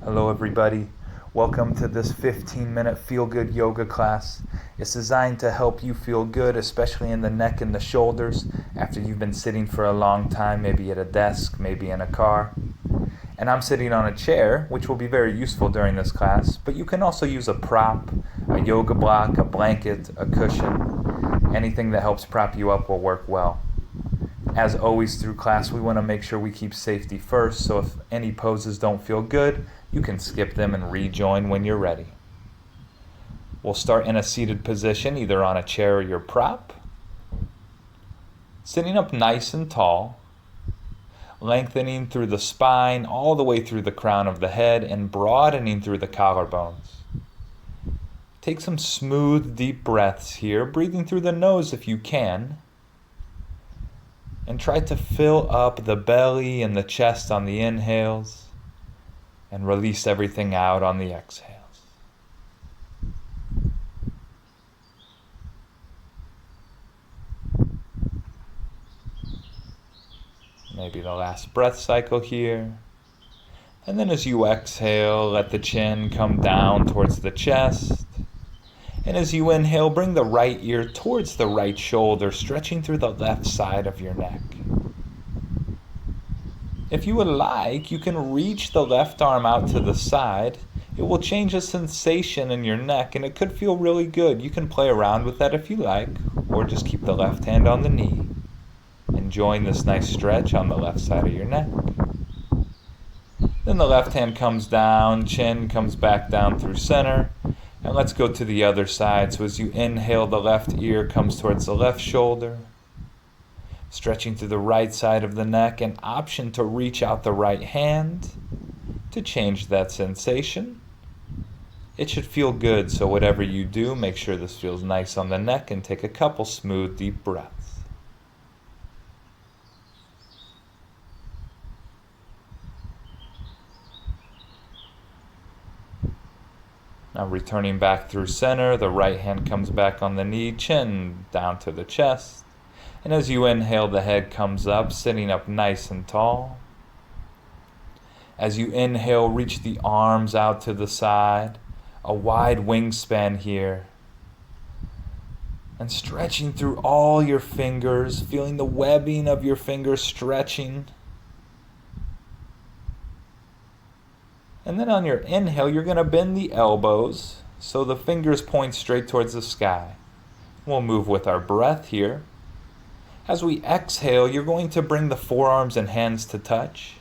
Hello everybody. Welcome to this 15-minute feel-good yoga class. It's designed to help you feel good, especially in the neck and the shoulders after you've been sitting for a long time, maybe at a desk, maybe in a car. And I'm sitting on a chair, which will be very useful during this class, but you can also use a prop, a yoga block, a blanket, a cushion. Anything that helps prop you up will work well. As always through class, we want to make sure we keep safety first, so if any poses don't feel good, you can skip them and rejoin when you're ready. We'll start in a seated position, either on a chair or your prop. Sitting up nice and tall, lengthening through the spine all the way through the crown of the head and broadening through the collarbones. Take some smooth, deep breaths here, breathing through the nose if you can. And try to fill up the belly and the chest on the inhales and release everything out on the exhales. Maybe the last breath cycle here. And then as you exhale, let the chin come down towards the chest. And as you inhale, bring the right ear towards the right shoulder, stretching through the left side of your neck. If you would like, you can reach the left arm out to the side. It will change the sensation in your neck, and it could feel really good. You can play around with that if you like, or just keep the left hand on the knee, enjoying this nice stretch on the left side of your neck. Then the left hand comes down, chin comes back down through center. And let's go to the other side. So as you inhale, the left ear comes towards the left shoulder, stretching through the right side of the neck, an option to reach out the right hand to change that sensation. It should feel good, so whatever you do, make sure this feels nice on the neck and take a couple smooth, deep breaths. Now returning back through center, the right hand comes back on the knee, chin down to the chest. And as you inhale, the head comes up, sitting up nice and tall. As you inhale, reach the arms out to the side, a wide wingspan here. And stretching through all your fingers, feeling the webbing of your fingers stretching. And then on your inhale, you're going to bend the elbows so the fingers point straight towards the sky. We'll move with our breath here. As we exhale, you're going to bring the forearms and hands to touch.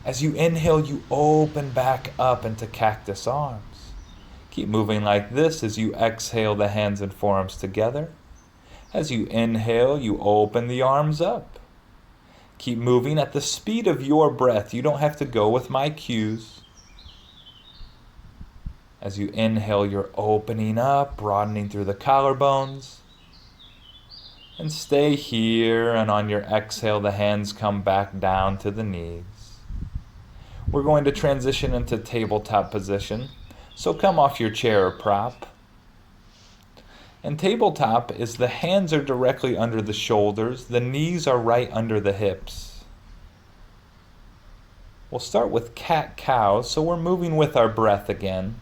As you inhale, you open back up into cactus arms. Keep moving like this as you exhale, the hands and forearms together. As you inhale, you open the arms up. Keep moving at the speed of your breath. You don't have to go with my cues. As you inhale, you're opening up, broadening through the collarbones. And stay here, and on your exhale, the hands come back down to the knees. We're going to transition into tabletop position. So come off your chair or prop. And tabletop is the hands are directly under the shoulders, the knees are right under the hips. We'll start with cat-cow, so we're moving with our breath again.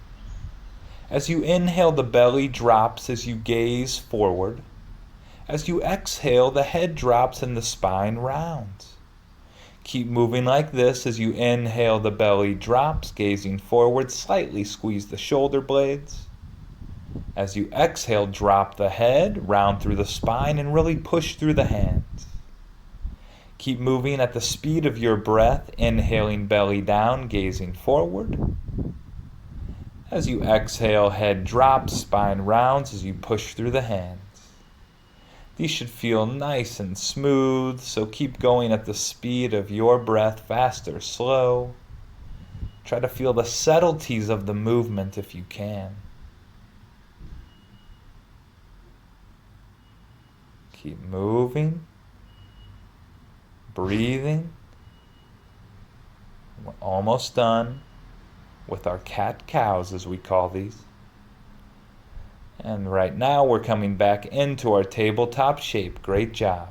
As you inhale, the belly drops as you gaze forward. As you exhale, the head drops and the spine rounds. Keep moving like this. As you inhale, the belly drops, gazing forward. Slightly squeeze the shoulder blades. As you exhale, drop the head, round through the spine, and really push through the hands. Keep moving at the speed of your breath, inhaling belly down, gazing forward. As you exhale, head drops, spine rounds as you push through the hands. These should feel nice and smooth, so keep going at the speed of your breath, fast or slow. Try to feel the subtleties of the movement if you can. Keep moving, breathing. We're almost done with our cat-cows, as we call these. And right now we're coming back into our tabletop shape. Great job.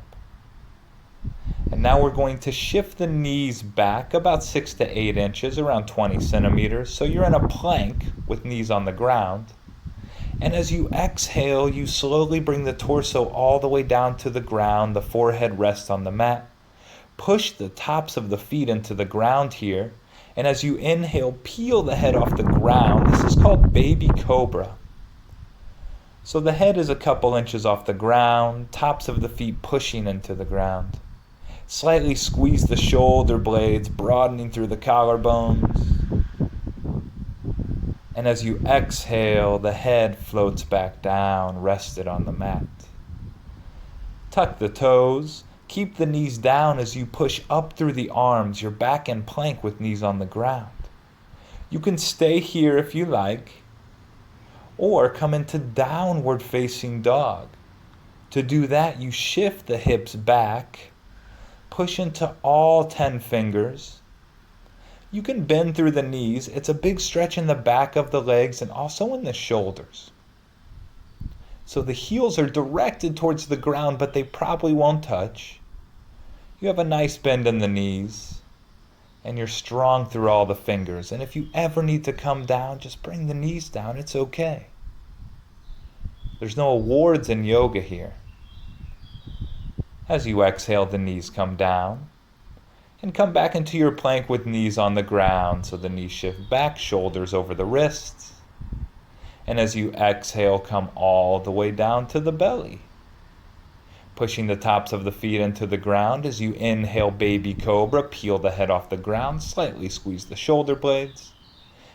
And now we're going to shift the knees back about 6 to 8 inches, around 20 centimeters. So you're in a plank with knees on the ground. And as you exhale, you slowly bring the torso all the way down to the ground. The forehead rests on the mat. Push the tops of the feet into the ground here. And as you inhale, peel the head off the ground. This is called baby cobra. So the head is a couple inches off the ground, tops of the feet pushing into the ground. Slightly squeeze the shoulder blades, broadening through the collarbones. And as you exhale, the head floats back down, rested on the mat. Tuck the toes. Keep the knees down as you push up through the arms. You're back in plank with knees on the ground. You can stay here if you like, or come into downward facing dog. To do that, you shift the hips back, push into all 10 fingers. You can bend through the knees. It's a big stretch in the back of the legs and also in the shoulders. So the heels are directed towards the ground, but they probably won't touch. You have a nice bend in the knees, and you're strong through all the fingers. And if you ever need to come down, just bring the knees down. It's okay. There's no awards in yoga here. As you exhale, the knees come down. And come back into your plank with knees on the ground. So the knees shift back, shoulders over the wrists. And as you exhale, come all the way down to the belly. Pushing the tops of the feet into the ground. As you inhale, baby cobra, peel the head off the ground, slightly squeeze the shoulder blades.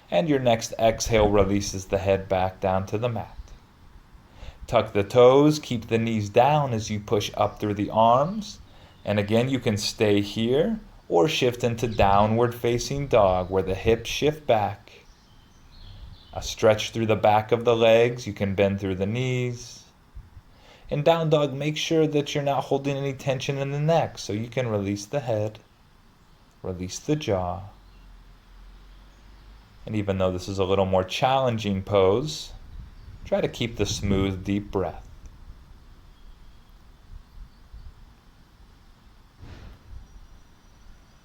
And your next exhale releases the head back down to the mat. Tuck the toes, keep the knees down as you push up through the arms. And again, you can stay here or shift into downward facing dog where the hips shift back. A stretch through the back of the legs. You can bend through the knees. In down dog, make sure that you're not holding any tension in the neck, so you can release the head, release the jaw. And even though this is a little more challenging pose, try to keep the smooth, deep breath.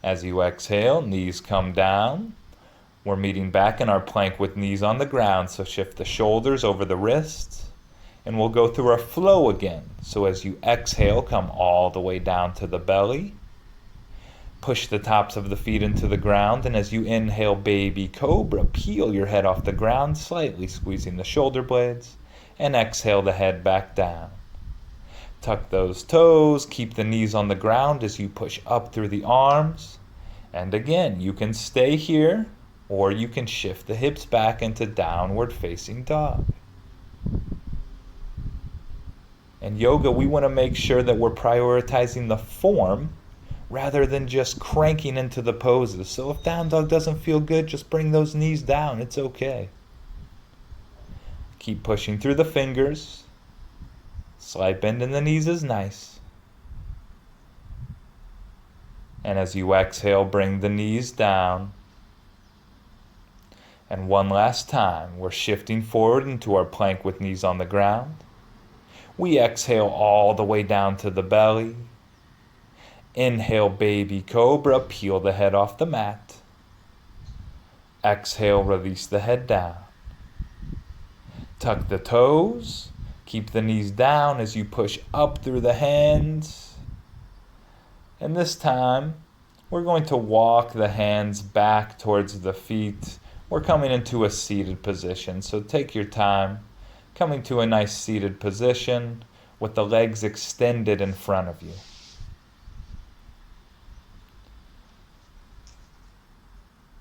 As you exhale, knees come down. We're meeting back in our plank with knees on the ground, so shift the shoulders over the wrists. And we'll go through our flow again. So as you exhale, come all the way down to the belly. Push the tops of the feet into the ground. And as you inhale, baby cobra, peel your head off the ground, slightly squeezing the shoulder blades. And exhale the head back down. Tuck those toes. Keep the knees on the ground as you push up through the arms. And again, you can stay here, or you can shift the hips back into downward facing dog. In yoga, we want to make sure that we're prioritizing the form rather than just cranking into the poses. So if down dog doesn't feel good, just bring those knees down. It's okay. Keep pushing through the fingers. Slight bend in the knees is nice. And as you exhale, bring the knees down. And one last time, we're shifting forward into our plank with knees on the ground. We exhale all the way down to the belly. Inhale, baby cobra, peel the head off the mat. Exhale, release the head down. Tuck the toes. Keep the knees down as you push up through the hands. And this time, we're going to walk the hands back towards the feet. We're coming into a seated position, so take your time. Coming to a nice seated position with the legs extended in front of you.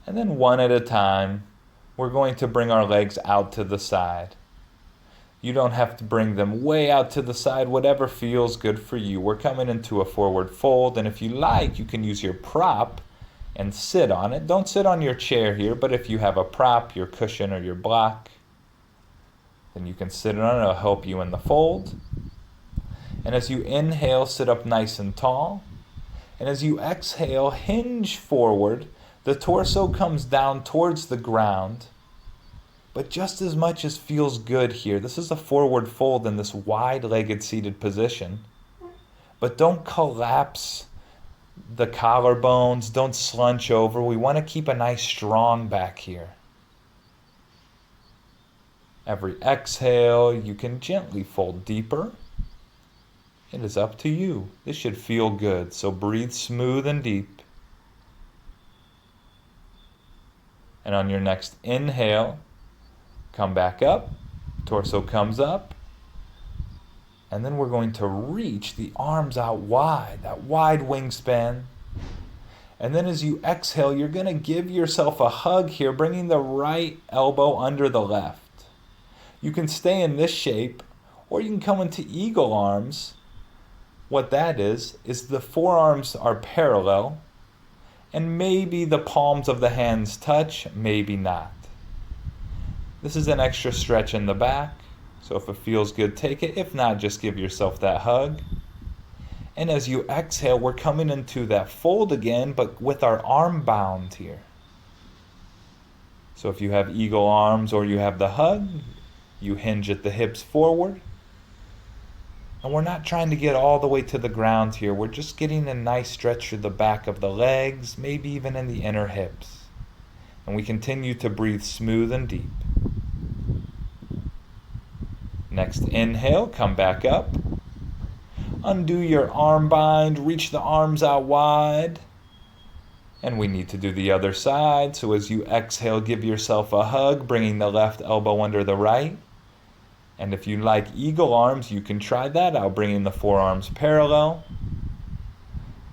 And then one at a time, we're going to bring our legs out to the side. You don't have to bring them way out to the side, whatever feels good for you. We're coming into a forward fold, and if you like, you can use your prop and sit on it. Don't sit on your chair here, but if you have a prop, your cushion or your block, then you can sit on it. It'll help you in the fold. And as you inhale, sit up nice and tall. And as you exhale, hinge forward. The torso comes down towards the ground. But just as much as feels good here, this is a forward fold in this wide-legged seated position. But don't collapse the collarbones. Don't slunch over. We want to keep a nice strong back here. Every exhale, you can gently fold deeper. It is up to you. This should feel good, so breathe smooth and deep. And on your next inhale, come back up, torso comes up, and then we're going to reach the arms out wide, that wide wingspan. And then as you exhale, you're going to give yourself a hug here, bringing the right elbow under the left. You can stay in this shape, or you can come into eagle arms. What that is the forearms are parallel, and maybe the palms of the hands touch, maybe not. This is an extra stretch in the back, so if it feels good, take it. If not, just give yourself that hug. And as you exhale, we're coming into that fold again, but with our arm bound here. So if you have eagle arms or you have the hug, you hinge at the hips forward. And we're not trying to get all the way to the ground here. We're just getting a nice stretch through the back of the legs, maybe even in the inner hips. And we continue to breathe smooth and deep. Next inhale, come back up. Undo your arm bind, reach the arms out wide. And we need to do the other side. So as you exhale, give yourself a hug, bringing the left elbow under the right. And if you like eagle arms, you can try that out, bringing the forearms parallel.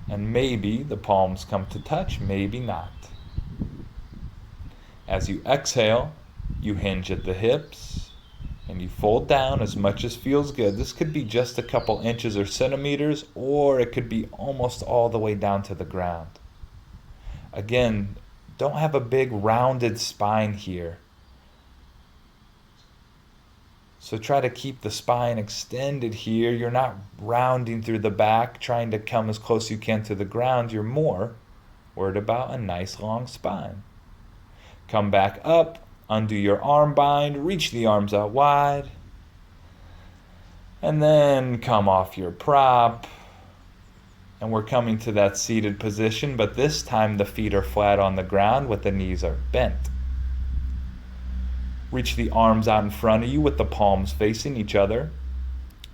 And maybe the palms come to touch, maybe not. As you exhale, you hinge at the hips and you fold down as much as feels good. This could be just a couple inches or centimeters, or it could be almost all the way down to the ground. Again, don't have a big rounded spine here. So try to keep the spine extended here. You're not rounding through the back, trying to come as close as you can to the ground. You're more worried about a nice long spine. Come back up, undo your arm bind, reach the arms out wide. And then come off your prop. And we're coming to that seated position, but this time the feet are flat on the ground with the knees are bent. Reach the arms out in front of you with the palms facing each other.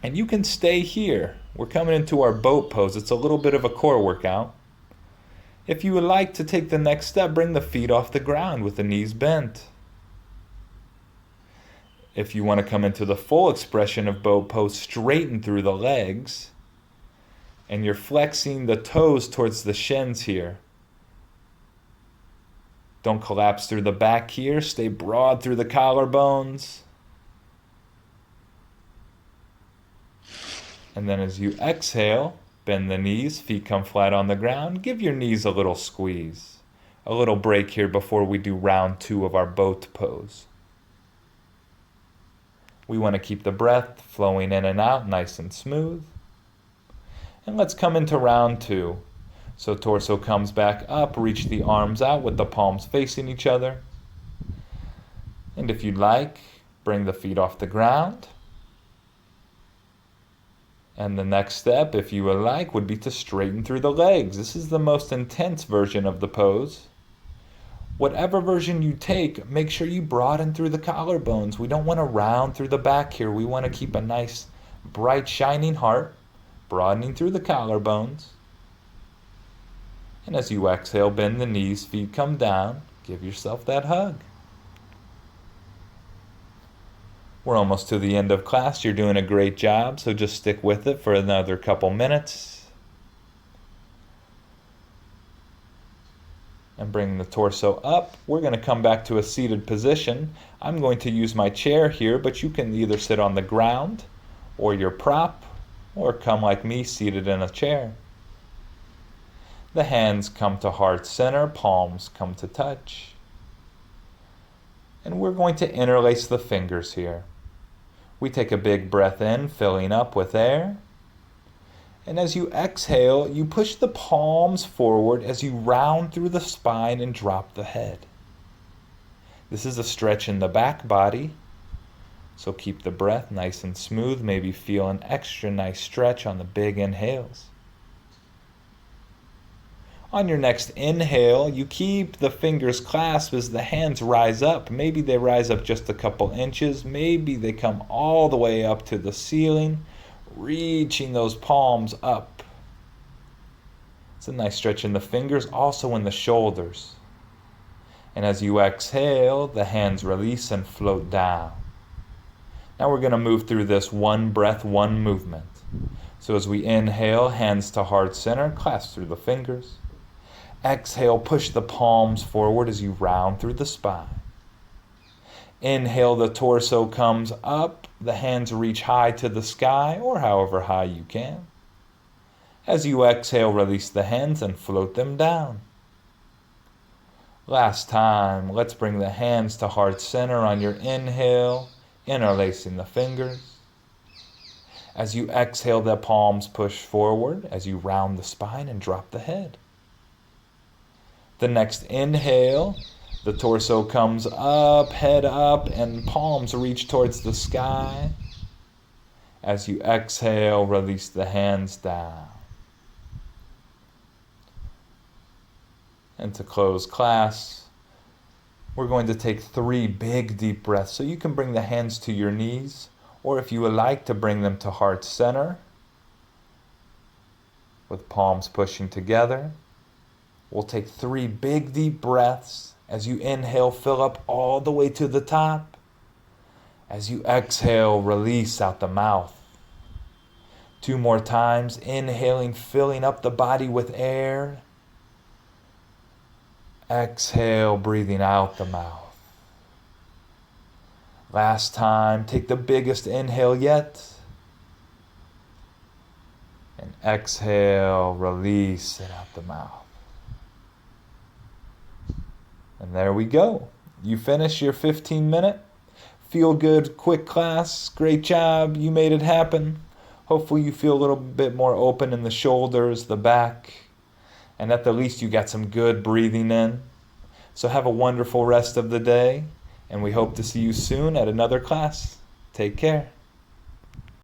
And you can stay here. We're coming into our boat pose. It's a little bit of a core workout. If you would like to take the next step, bring the feet off the ground with the knees bent. If you want to come into the full expression of boat pose, straighten through the legs. And you're flexing the toes towards the shins here. Don't collapse through the back here. Stay broad through the collarbones. And then as you exhale, bend the knees, feet come flat on the ground. Give your knees a little squeeze. A little break here before we do round 2 of our boat pose. We want to keep the breath flowing in and out nice and smooth. And let's come into round 2. So torso comes back up, reach the arms out with the palms facing each other. And if you'd like, bring the feet off the ground. And the next step, if you would like, would be to straighten through the legs. This is the most intense version of the pose. Whatever version you take, make sure you broaden through the collarbones. We don't want to round through the back here. We want to keep a nice, bright, shining heart, broadening through the collarbones. And as you exhale, bend the knees, feet come down. Give yourself that hug. We're almost to the end of class. You're doing a great job, so just stick with it for another couple minutes. And bring the torso up. We're going to come back to a seated position. I'm going to use my chair here, but you can either sit on the ground or your prop, or come like me, seated in a chair. The hands come to heart center, palms come to touch. And we're going to interlace the fingers here. We take a big breath in, filling up with air. And as you exhale, you push the palms forward as you round through the spine and drop the head. This is a stretch in the back body. So keep the breath nice and smooth. Maybe feel an extra nice stretch on the big inhales. On your next inhale, you keep the fingers clasped as the hands rise up. Maybe they rise up just a couple inches. Maybe they come all the way up to the ceiling, reaching those palms up. It's a nice stretch in the fingers, also in the shoulders. And as you exhale, the hands release and float down. Now we're going to move through this one breath, one movement. So as we inhale, hands to heart center, clasp through the fingers. Exhale, push the palms forward as you round through the spine. Inhale, the torso comes up, the hands reach high to the sky, or however high you can. As you exhale, release the hands and float them down. Last time, let's bring the hands to heart center on your inhale, interlacing the fingers. As you exhale, the palms push forward as you round the spine and drop the head. The next inhale, the torso comes up, head up, and palms reach towards the sky. As you exhale, release the hands down. And to close class, we're going to take 3 big deep breaths. So you can bring the hands to your knees, or if you would like to bring them to heart center, with palms pushing together. We'll take 3 big deep breaths. As you inhale, fill up all the way to the top. As you exhale, release out the mouth. 2 more times, inhaling, filling up the body with air. Exhale, breathing out the mouth. Last time, take the biggest inhale yet. And exhale, release it out the mouth. And there we go. You finish your 15-minute feel good, quick class. Great job. You made it happen. Hopefully you feel a little bit more open in the shoulders, the back, and at the least you got some good breathing in. So have a wonderful rest of the day, and we hope to see you soon at another class. Take care.